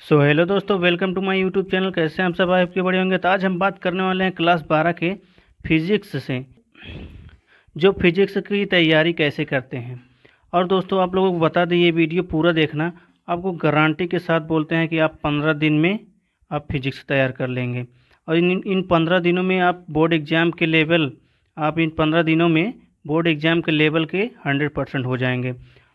Hello दोस्तों, welcome to my YouTube channel. कैसे हैं आप सब? आपके बड़े होंगे। तो आज हम बात करने वाले हैं क्लास 12 के फिजिक्स से, जो फिजिक्स की तैयारी कैसे करते हैं। और दोस्तों आप लोगों को बता दें, ये वीडियो पूरा देखना। आपको गारंटी के साथ बोलते हैं कि आप 15 दिन में आप फिजिक्स तैयार कर लेंगे। और इन 15 दिनों में आप बोर्ड एग्ज़ाम के लेवल आप इन 15 दिनों में बोर्ड एग्ज़ाम के लेवल के 100% हो जाएंगे।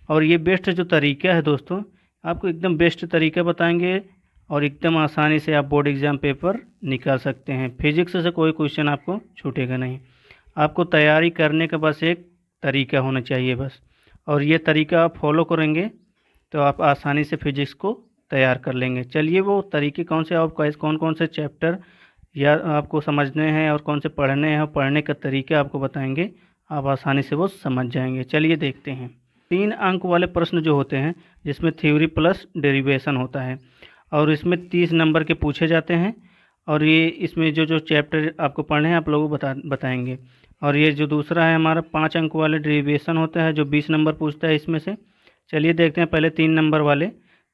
और ये बेस्ट जो तरीका है दोस्तों, आपको एकदम बेस्ट तरीका बताएंगे और एकदम आसानी से आप बोर्ड एग्ज़ाम पेपर निकाल सकते हैं। फिजिक्स से कोई क्वेश्चन आपको छूटेगा नहीं। आपको तैयारी करने का बस एक तरीका होना चाहिए बस, और ये तरीका आप फॉलो करेंगे तो आप आसानी से फिजिक्स को तैयार कर लेंगे। चलिए वो तरीके कौन से, आप कौन कौन से चैप्टर या आपको समझने हैं और कौन से पढ़ने हैं, और पढ़ने का तरीका आपको बताएंगे। आप आसानी से वो समझ जाएंगे। चलिए देखते हैं। 3 अंक वाले प्रश्न जो होते हैं, जिसमें थ्योरी प्लस डेरिवेशन होता है, और इसमें 30 नंबर के पूछे जाते हैं। और ये इसमें जो जो चैप्टर आपको पढ़ने हैं आप लोगों को बताएंगे। और ये जो दूसरा है हमारा 5 अंक वाले डेरिवेशन होता है, जो 20 नंबर पूछता है इसमें से। चलिए देखते हैं पहले 3 नंबर वाले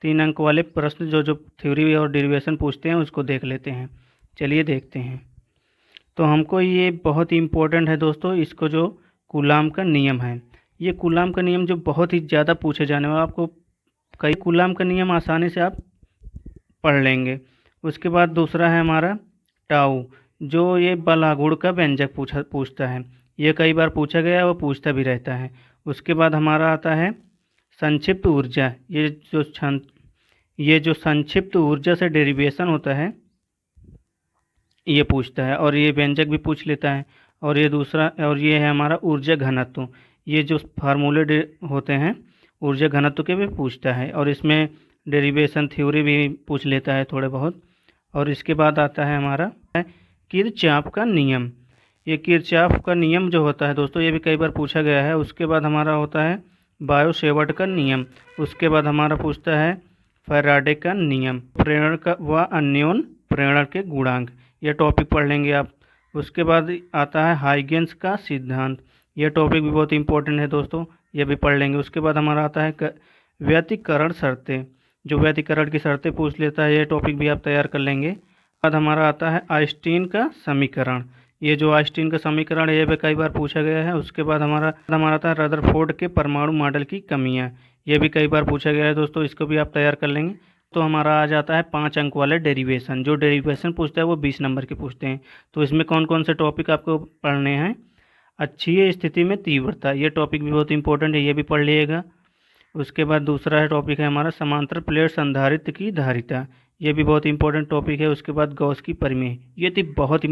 3 अंक वाले प्रश्न जो जो थ्योरी और डेरिवेशन पूछते हैं उसको देख लेते हैं। चलिए देखते हैं। तो हमको ये बहुत ही इम्पोर्टेंट है दोस्तों, इसको जो कूलाम का नियम है, ये कूलाम का नियम जो बहुत ही ज़्यादा पूछे जाने वाला, आपको कई कूलाम का नियम आसानी से आप पढ़ लेंगे। उसके बाद दूसरा है हमारा टाउ, जो ये बलागुड़ का व्यंजक पूछता है। ये कई बार पूछा गया है, वो पूछता भी रहता है। उसके बाद हमारा आता है संक्षिप्त ऊर्जा। ये जो संक्षिप्त ऊर्जा से डेरिवेशन होता है ये पूछता है, और ये व्यंजक भी पूछ लेता है। और ये दूसरा, और ये है हमारा ऊर्जा घनत्व। ये जो फार्मूले होते हैं ऊर्जा घनत्व के भी पूछता है, और इसमें डेरिवेशन थ्योरी भी पूछ लेता है थोड़े बहुत। और इसके बाद आता है हमारा किरचॉफ का नियम। ये किरचॉफ का नियम जो होता है दोस्तों, ये भी कई बार पूछा गया है। उसके बाद हमारा होता है बायो-सेवर्ट का नियम। उसके बाद हमारा पूछता है फैराडे का नियम, प्रेरण का व अन्योन प्रेरण के गुणांक। ये टॉपिक पढ़ लेंगे आप। उसके बाद आता है हाइगेंस का सिद्धांत। ये टॉपिक भी बहुत इंपॉर्टेंट है दोस्तों, ये भी पढ़ लेंगे। उसके बाद हमारा आता है व्यतिकरण शर्तें, जो व्यतिकरण की शर्तें पूछ लेता है, ये टॉपिक भी आप तैयार कर लेंगे। बाद हमारा आता है आइंस्टीन का समीकरण। ये जो आइंस्टीन का समीकरण है ये भी कई बार पूछा गया है। उसके बाद हमारा आता है रदरफोर्ड के परमाणु मॉडल की कमियां। ये भी कई बार पूछा गया है दोस्तों, इसको भी आप तैयार कर लेंगे। तो हमारा आ जाता है 5 अंक वाले डेरिवेशन। जो डेरिवेशन पूछता है वो 20 नंबर के पूछते हैं। तो इसमें कौन कौन से टॉपिक आपको पढ़ने हैं? अक्षीय स्थिति में तीव्रता, ये टॉपिक भी बहुत इंपॉर्टेंट है, ये भी पढ़ लीजिएगा। उसके बाद दूसरा है टॉपिक है हमारा समांतर प्लेट संधारित्र की धारिता। ये भी बहुत इंपॉर्टेंट टॉपिक है। उसके बाद गॉस की परिमेय, ये थी बहुत ही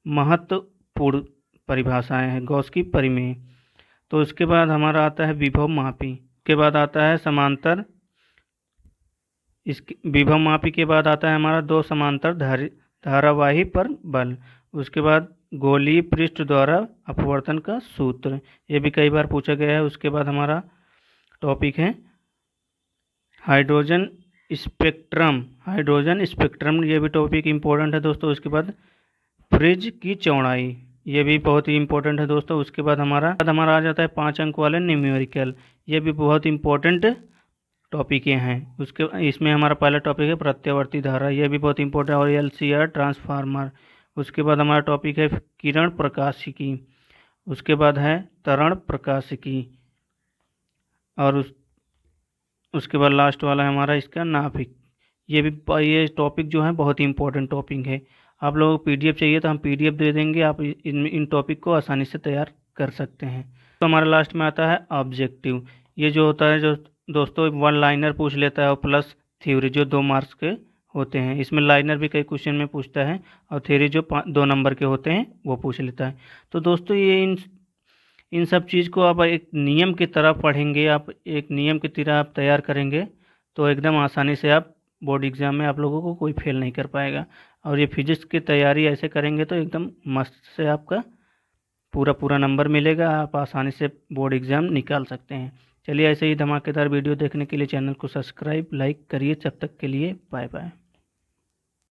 महत्वपूर्ण परिभाषाएं हैं, गॉस की परिमेय। तो उसके बाद हमारा आता है विभव मापी। के बाद आता है समांतर, इसके विभव मापी के बाद आता है हमारा 2 समांतर धारावाही पर बल। उसके बाद गोलीय पृष्ठ द्वारा अपवर्तन का सूत्र, ये भी कई बार पूछा गया है। उसके बाद हमारा टॉपिक है हाइड्रोजन स्पेक्ट्रम, ये भी टॉपिक इंपॉर्टेंट है दोस्तों। उसके बाद फ्रिज की चौड़ाई, ये भी बहुत ही इंपॉर्टेंट है दोस्तों। उसके बाद हमारा आ जाता है 5 अंक वाले न्यूमेरिकल। ये भी बहुत इंपॉर्टेंट टॉपिक हैं। उसके इसमें हमारा पहला टॉपिक है प्रत्यावर्ती धारा, यह भी बहुत इंपॉर्टेंट, और LCR ट्रांसफार्मर। उसके बाद हमारा टॉपिक है किरण प्रकाशिकी। उसके बाद है त्वरण प्रकाशिकी, और उसके बाद लास्ट वाला है हमारा इसका नाभिक। ये टॉपिक जो है बहुत ही इंपॉर्टेंट टॉपिक है। आप लोगों को PDF चाहिए तो हम PDF दे देंगे, आप इन टॉपिक को आसानी से तैयार कर सकते हैं। तो हमारा लास्ट में आता है ऑब्जेक्टिव। ये जो होता है जो दोस्तों 1 लाइनर पूछ लेता है, और प्लस थ्योरी जो 2 मार्क्स के होते हैं। इसमें लाइनर भी कई क्वेश्चन में पूछता है, और थ्योरी जो 2 नंबर के होते हैं वो पूछ लेता है। तो दोस्तों ये इन सब चीज़ को आप एक नियम की तरह पढ़ेंगे, आप एक नियम की तरह आप तैयार करेंगे तो एकदम आसानी से आप बोर्ड एग्ज़ाम में आप लोगों को कोई फेल नहीं कर पाएगा। और ये फिजिक्स की तैयारी ऐसे करेंगे तो एकदम मस्त से आपका पूरा नंबर मिलेगा, आप आसानी से बोर्ड एग्ज़ाम निकाल सकते हैं। चलिए ऐसे ही धमाकेदार वीडियो देखने के लिए चैनल को सब्सक्राइब लाइक करिए। तब तक के लिए बाय बाय।